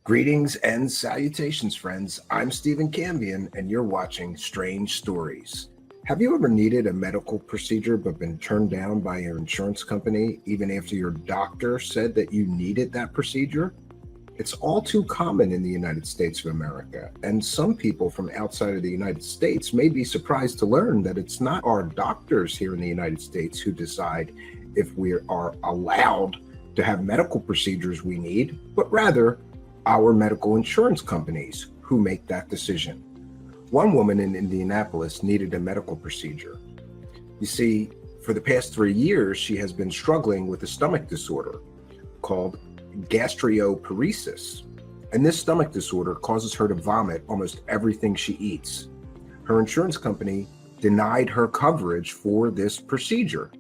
Greetings and salutations, friends. I'm Stephen Cambion, and you're watching Strange Stories. Have you ever needed a medical procedure but been turned down by your insurance company even after your doctor said that you needed that procedure? It's all too common in the United States of America, and some people from outside of the United States may be surprised to learn that it's not our doctors here in the United States who decide if we are allowed to have medical procedures we need, but rather our medical insurance companies who make that decision. One woman in Indianapolis needed a medical procedure. You see, for the past 3 years, she has been struggling with a stomach disorder called gastroparesis. And this stomach disorder causes her to vomit almost everything she eats. Her insurance company denied her coverage for this procedure.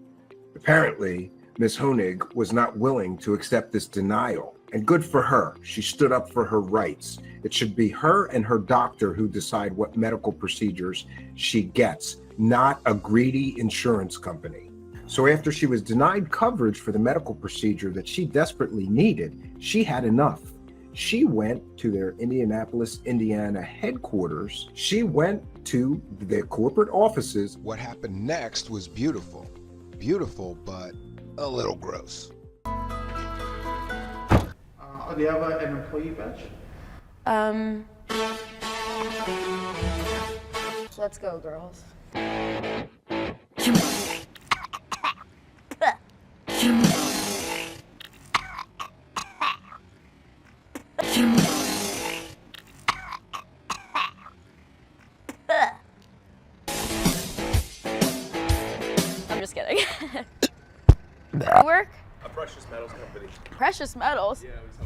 Apparently, Ms. Honig was not willing to accept this denial. And good for her. She stood up for her rights. It should be her and her doctor who decide what medical procedures she gets, not a greedy insurance company. So after she was denied coverage for the medical procedure that she desperately needed, she had enough. She went to their Indianapolis, Indiana headquarters. She went to their corporate offices. What happened next was beautiful. Beautiful, but a little gross. Do you have an employee badge? Let's go, girls. I'm just kidding. Work? A precious metals company. Precious metals? Yeah, we sell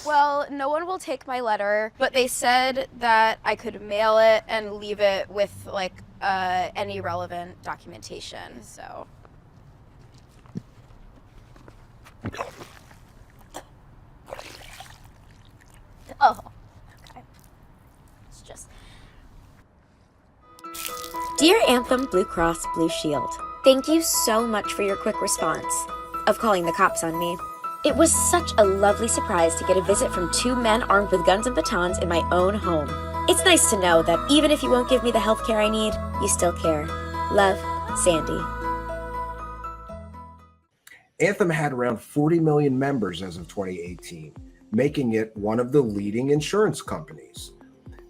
Well, no one will take my letter, but they said that I could mail it and leave it with like any relevant documentation, so. Oh, okay. It's just. Dear Anthem Blue Cross Blue Shield, thank you so much for your quick response of calling the cops on me. It was such a lovely surprise to get a visit from 2 men armed with guns and batons in my own home. It's nice to know that even if you won't give me the health care I need, you still care. Love, Sandy. Anthem had around 40 million members as of 2018, making it one of the leading insurance companies.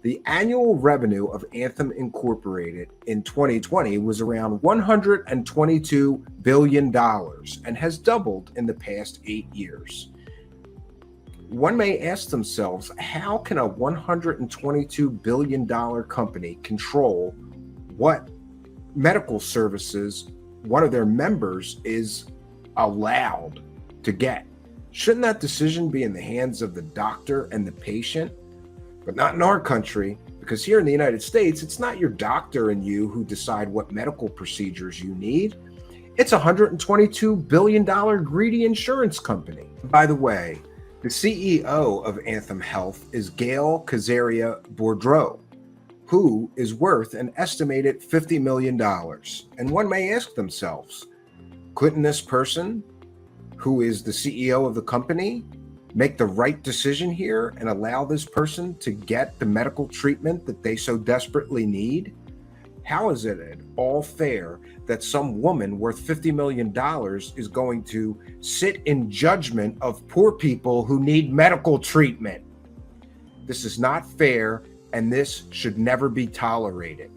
The annual revenue of Anthem Incorporated in 2020 was around $122 billion and has doubled in the past 8 years. One may ask themselves, how can a $122 billion company control what medical services one of their members is allowed to get? Shouldn't that decision be in the hands of the doctor and the patient? But not in our country, because here in the United States, it's not your doctor and you who decide what medical procedures you need. It's a $122 billion greedy insurance company. By the way, the CEO of Anthem Health is Gail Cazaria-Boudreaux, who is worth an estimated $50 million. And one may ask themselves, couldn't this person, who is the CEO of the company, make the right decision here and allow this person to get the medical treatment that they so desperately need? How is it at all fair that some woman worth $50 million is going to sit in judgment of poor people who need medical treatment? This is not fair, and this should never be tolerated.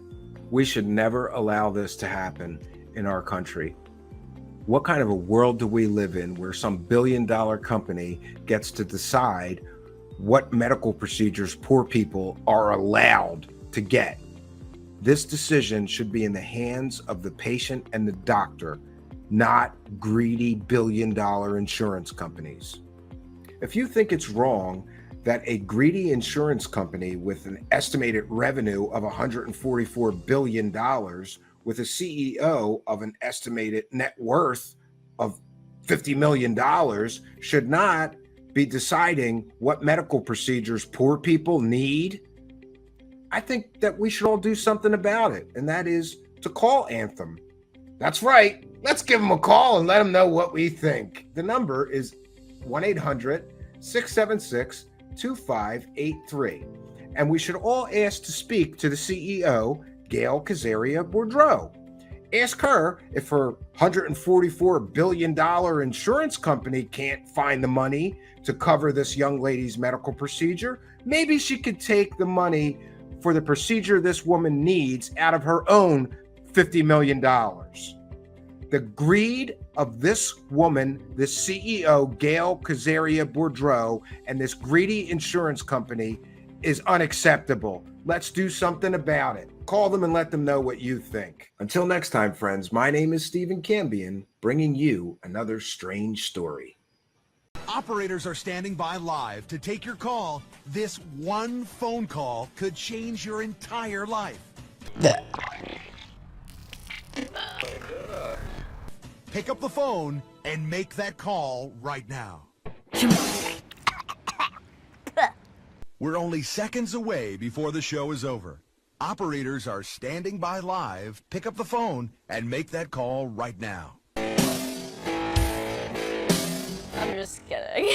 We should never allow this to happen in our country. What kind of a world do we live in where some billion-dollar company gets to decide what medical procedures poor people are allowed to get? This decision should be in the hands of the patient and the doctor, not greedy billion-dollar insurance companies. If you think it's wrong that a greedy insurance company with an estimated revenue of $144 billion with a CEO of an estimated net worth of $50 million should not be deciding what medical procedures poor people need. I think that we should all do something about it, and that is to call Anthem. That's right. Let's give them a call and let them know what we think. The number is 1-800-676-2583. And we should all ask to speak to the CEO, Gail Cazaria-Boudreaux. Ask her if her $144 billion insurance company can't find the money to cover this young lady's medical procedure. Maybe she could take the money for the procedure this woman needs out of her own $50 million. The greed of this woman, this CEO, Gail Cazaria-Boudreaux, and this greedy insurance company is unacceptable. Let's do something about it. Call them and let them know what you think. Until next time, friends, my name is Stephen Cambion, bringing you another strange story. Operators are standing by live to take your call. This one phone call could change your entire life. Pick up the phone and make that call right now. We're only seconds away before the show is over. Operators are standing by live. Pick up the phone and make that call right now. I'm just kidding.